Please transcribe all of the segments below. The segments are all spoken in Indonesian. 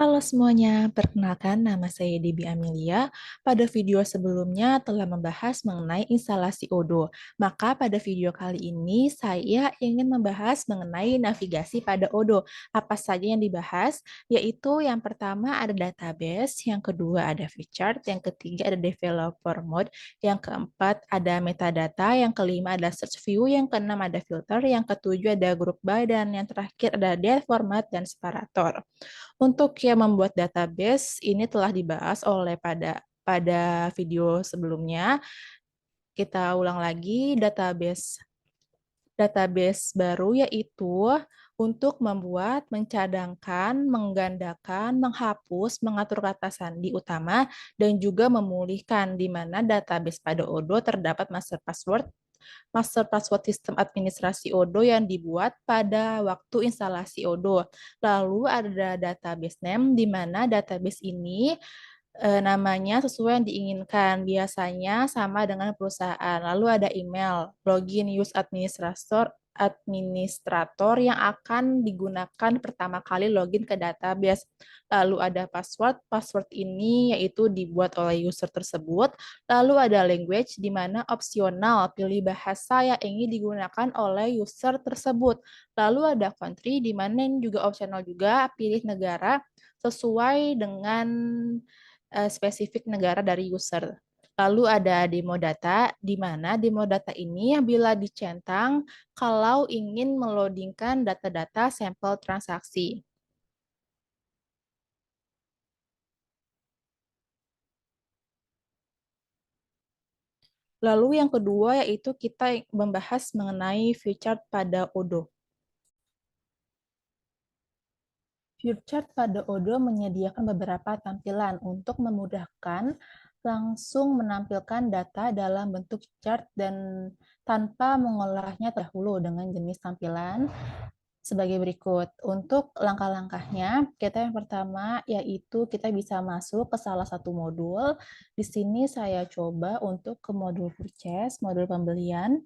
Halo semuanya, perkenalkan nama saya Debbie Amelia. Pada video sebelumnya telah membahas mengenai instalasi Odoo. Maka pada video kali ini saya ingin membahas mengenai navigasi pada Odoo. Apa saja yang dibahas? Yaitu yang pertama ada database, yang kedua ada feature, yang ketiga ada developer mode, yang keempat ada metadata, yang kelima ada search view, yang keenam ada filter, yang ketujuh ada group by, dan yang terakhir ada date format dan separator. Untuk yang membuat database ini telah dibahas oleh pada video sebelumnya. Kita ulang lagi database database baru yaitu untuk membuat, mencadangkan, menggandakan, menghapus, mengatur kata sandi utama, dan juga memulihkan di mana database pada Odoo terdapat master password sistem administrasi Odoo yang dibuat pada waktu instalasi Odoo. Lalu ada database name di mana database ini namanya sesuai yang diinginkan. Biasanya sama dengan perusahaan. Lalu ada email, login use administrator yang akan digunakan pertama kali login ke database. Lalu ada password, password ini yaitu dibuat oleh user tersebut. Lalu ada language di mana opsional pilih bahasa yang ingin digunakan oleh user tersebut. Lalu ada country di mana ini juga opsional juga pilih negara sesuai dengan spesifik negara dari user. Lalu ada demo data, di mana demo data ini bila dicentang kalau ingin meloadingkan data-data sampel transaksi. Lalu yang kedua yaitu kita membahas mengenai feature pada Odoo. Future pada Odoo menyediakan beberapa tampilan untuk memudahkan langsung menampilkan data dalam bentuk chart dan tanpa mengolahnya terdahulu dengan jenis tampilan sebagai berikut. Untuk langkah-langkahnya, kita yang pertama yaitu kita bisa masuk ke salah satu modul. Di sini saya coba untuk ke modul purchase, modul pembelian.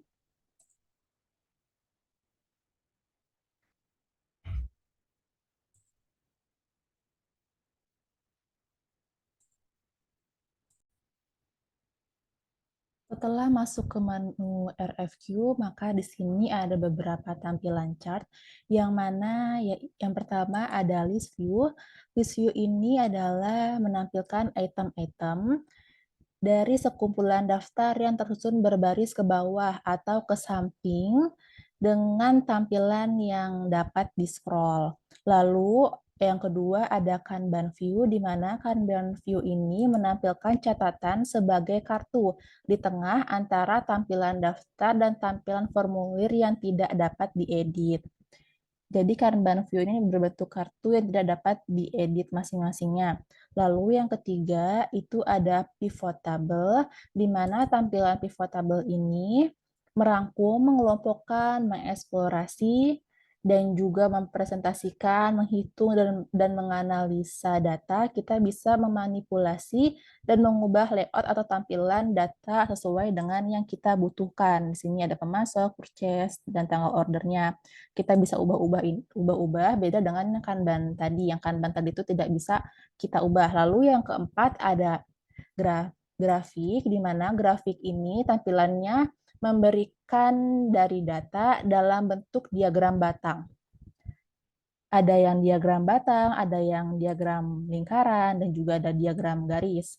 Setelah masuk ke menu RFQ, maka di sini ada beberapa tampilan chart, yang mana yang pertama ada list view. List view ini adalah menampilkan item-item dari sekumpulan daftar yang tersusun berbaris ke bawah atau ke samping dengan tampilan yang dapat di-scroll. Lalu yang kedua ada Kanban view, di mana Kanban view ini menampilkan catatan sebagai kartu di tengah antara tampilan daftar dan tampilan formulir yang tidak dapat diedit. Jadi Kanban view ini berbentuk kartu yang tidak dapat diedit masing-masingnya. Lalu yang ketiga itu ada pivot table, di mana tampilan pivot table ini merangkum, mengelompokkan, mengeksplorasi, dan juga mempresentasikan, menghitung, dan menganalisa data. Kita bisa memanipulasi dan mengubah layout atau tampilan data sesuai dengan yang kita butuhkan. Di sini ada pemasok, purchase, dan tanggal ordernya. Kita bisa ubah-ubah beda dengan yang Kanban tadi. Yang Kanban tadi itu tidak bisa kita ubah. Lalu yang keempat ada grafik, di mana grafik ini tampilannya memberikan dari data dalam bentuk diagram batang. Ada yang diagram batang, ada yang diagram lingkaran, dan juga ada diagram garis.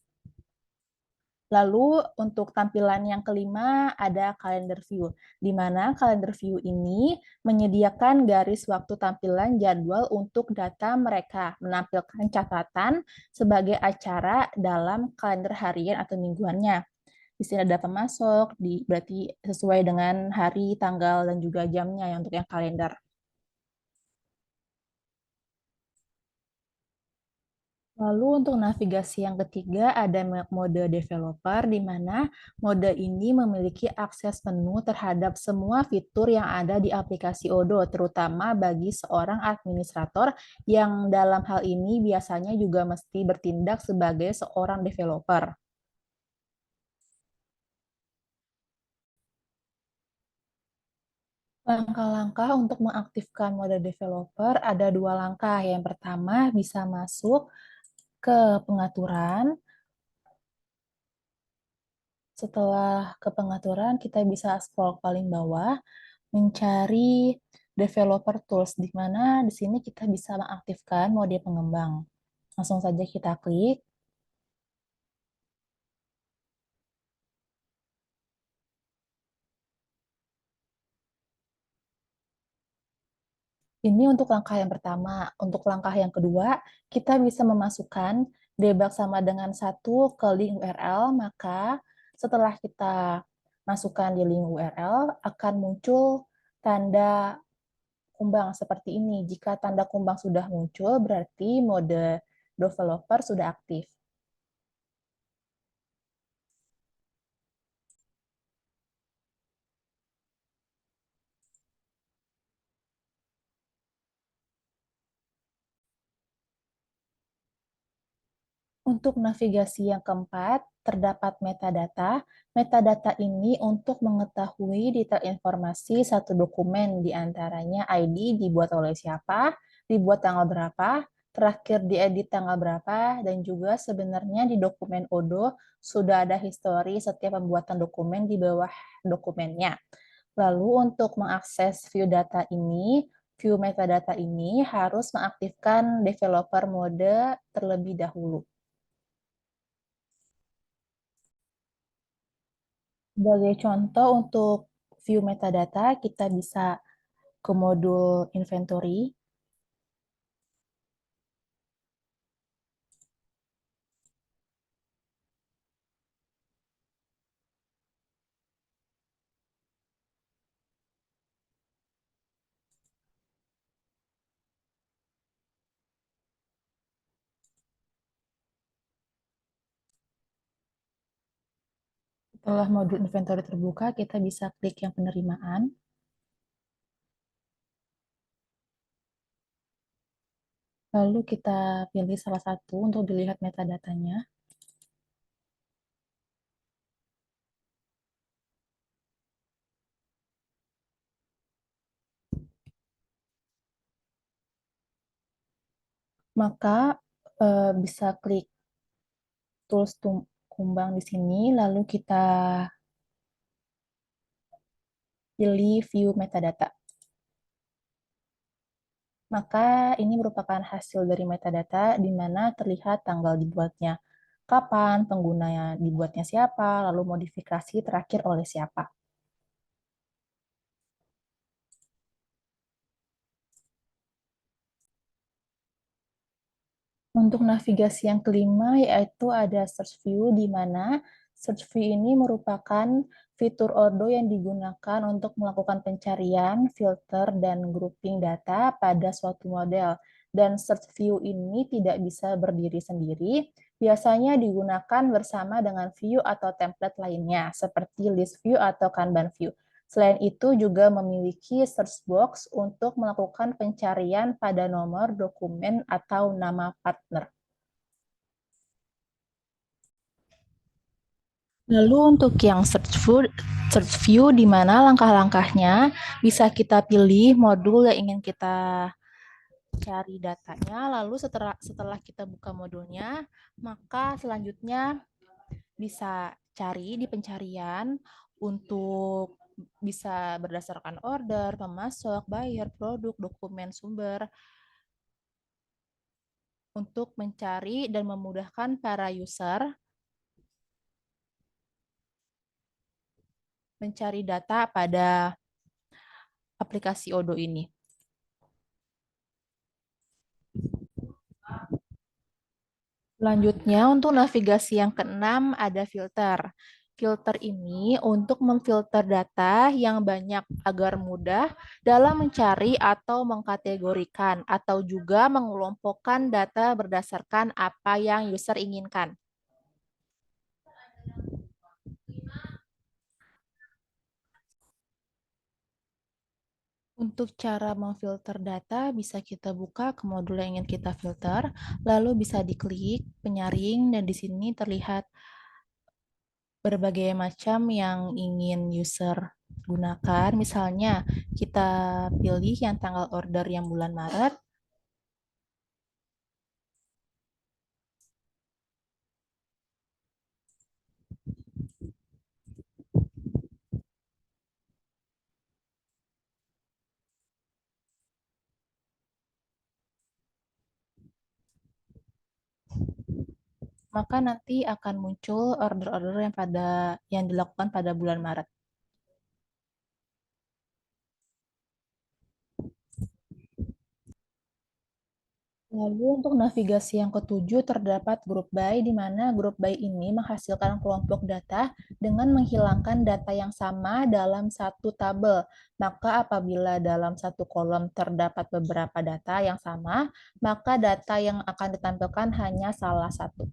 Lalu untuk tampilan yang kelima ada calendar view, di mana calendar view ini menyediakan garis waktu tampilan jadwal untuk data mereka, menampilkan catatan sebagai acara dalam kalender harian atau mingguannya. Di sini ada pemasok, berarti sesuai dengan hari, tanggal, dan juga jamnya ya untuk yang kalender. Lalu untuk navigasi yang ketiga ada mode developer, di mana mode ini memiliki akses penuh terhadap semua fitur yang ada di aplikasi Odoo, terutama bagi seorang administrator yang dalam hal ini biasanya juga mesti bertindak sebagai seorang developer. Langkah-langkah untuk mengaktifkan mode developer ada dua langkah. Yang pertama bisa masuk ke pengaturan. Setelah ke pengaturan, kita bisa scroll paling bawah, mencari developer tools, di mana di sini kita bisa mengaktifkan mode pengembang. Langsung saja kita klik. Ini untuk langkah yang pertama. Untuk langkah yang kedua, kita bisa memasukkan debug sama dengan satu ke link URL, maka setelah kita masukkan di link URL, akan muncul tanda kumbang seperti ini. Jika tanda kumbang sudah muncul, berarti mode developer sudah aktif. Untuk navigasi yang keempat, terdapat metadata. Metadata ini untuk mengetahui detail informasi satu dokumen, di antaranya ID dibuat oleh siapa, dibuat tanggal berapa, terakhir diedit tanggal berapa, dan juga sebenarnya di dokumen Odoo sudah ada histori setiap pembuatan dokumen di bawah dokumennya. Lalu untuk mengakses view data ini, view metadata ini harus mengaktifkan developer mode terlebih dahulu. Sebagai contoh untuk view metadata, kita bisa ke modul inventory. Setelah modul inventory terbuka, kita bisa klik yang penerimaan. Lalu kita pilih salah satu untuk dilihat metadatanya. Maka bisa klik tools kumbang di sini, lalu kita pilih view metadata. Maka ini merupakan hasil dari metadata di mana terlihat tanggal dibuatnya, kapan, penggunanya dibuatnya siapa, lalu modifikasi terakhir oleh siapa. Untuk navigasi yang kelima, yaitu ada search view, di mana search view ini merupakan fitur Odoo yang digunakan untuk melakukan pencarian, filter, dan grouping data pada suatu model. Dan search view ini tidak bisa berdiri sendiri, biasanya digunakan bersama dengan view atau template lainnya, seperti list view atau Kanban view. Selain itu juga memiliki search box untuk melakukan pencarian pada nomor, dokumen, atau nama partner. Lalu untuk yang search view di mana langkah-langkahnya bisa kita pilih modul yang ingin kita cari datanya. Lalu setelah kita buka modulnya, maka selanjutnya bisa cari di pencarian untuk bisa berdasarkan order, pemasok, buyer, produk, dokumen, sumber, untuk mencari dan memudahkan para user mencari data pada aplikasi Odoo ini. Selanjutnya, untuk navigasi yang keenam ada filter. Filter ini untuk memfilter data yang banyak agar mudah dalam mencari atau mengkategorikan, atau juga mengelompokkan data berdasarkan apa yang user inginkan. Untuk cara memfilter data, bisa kita buka ke modul yang ingin kita filter, lalu bisa diklik penyaring, dan di sini terlihat berbagai macam yang ingin user gunakan. Misalnya kita pilih yang tanggal order yang bulan Maret, maka nanti akan muncul order-order yang dilakukan pada bulan Maret. Lalu untuk navigasi yang ketujuh terdapat grup by, di mana grup by ini menghasilkan kelompok data dengan menghilangkan data yang sama dalam satu tabel. Maka apabila dalam satu kolom terdapat beberapa data yang sama, maka data yang akan ditampilkan hanya salah satu.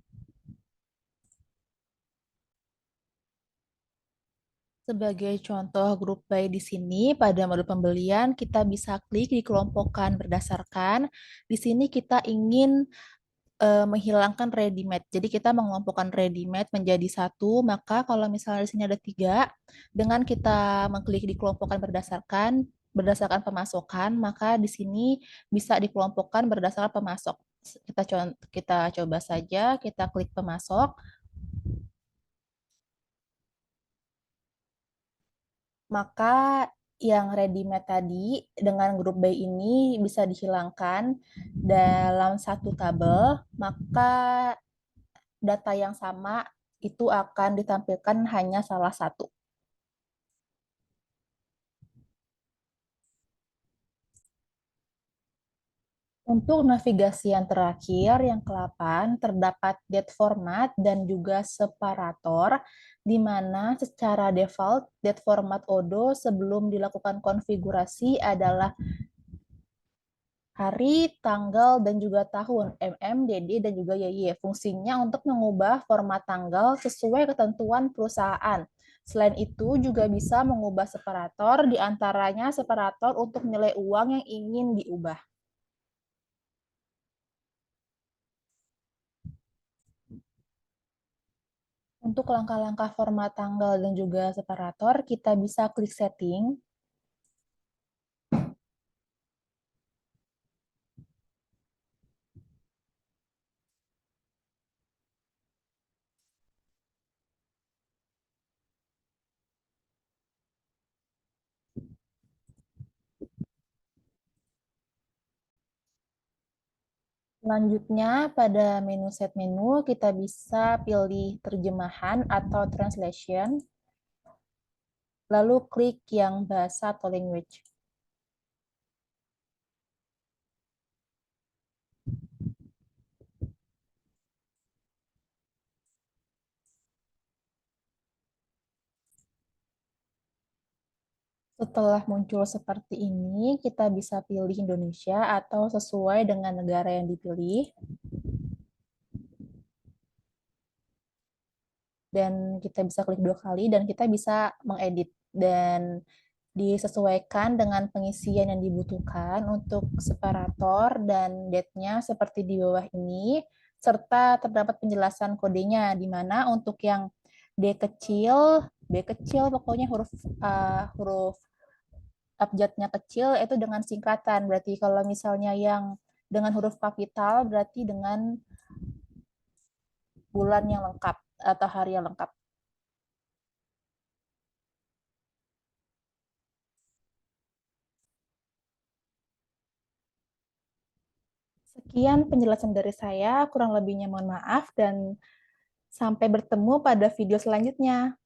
Sebagai contoh grup by di sini, pada modul pembelian kita bisa klik di kelompokan berdasarkan. Di sini kita ingin menghilangkan ready made. Jadi kita mengelompokkan ready made menjadi satu, maka kalau misalnya di sini ada tiga, dengan kita mengklik di kelompokan berdasarkan pemasokan, maka di sini bisa dikelompokkan berdasarkan pemasok. Kita coba saja, kita klik pemasok, maka yang ready made tadi dengan grup by ini bisa dihilangkan dalam satu tabel, maka data yang sama itu akan ditampilkan hanya salah satu. Untuk navigasi yang terakhir, yang ke-8, terdapat date format dan juga separator, di mana secara default date format Odo sebelum dilakukan konfigurasi adalah hari, tanggal, dan juga tahun, DD, dan juga YY. Fungsinya untuk mengubah format tanggal sesuai ketentuan perusahaan. Selain itu, juga bisa mengubah separator, diantaranya separator untuk nilai uang yang ingin diubah. Untuk langkah-langkah format tanggal dan juga separator, kita bisa klik setting. Selanjutnya, pada menu set menu, kita bisa pilih terjemahan atau translation, lalu klik yang bahasa atau language. Setelah muncul seperti ini, kita bisa pilih Indonesia atau sesuai dengan negara yang dipilih. Dan kita bisa klik 2 kali dan kita bisa mengedit dan disesuaikan dengan pengisian yang dibutuhkan untuk separator dan date-nya seperti di bawah ini, serta terdapat penjelasan kodenya, di mana untuk yang D kecil, B kecil, pokoknya huruf abjadnya kecil itu dengan singkatan. Berarti kalau misalnya yang dengan huruf kapital berarti dengan bulan yang lengkap atau hari yang lengkap. Sekian penjelasan dari saya, kurang lebihnya mohon maaf dan sampai bertemu pada video selanjutnya.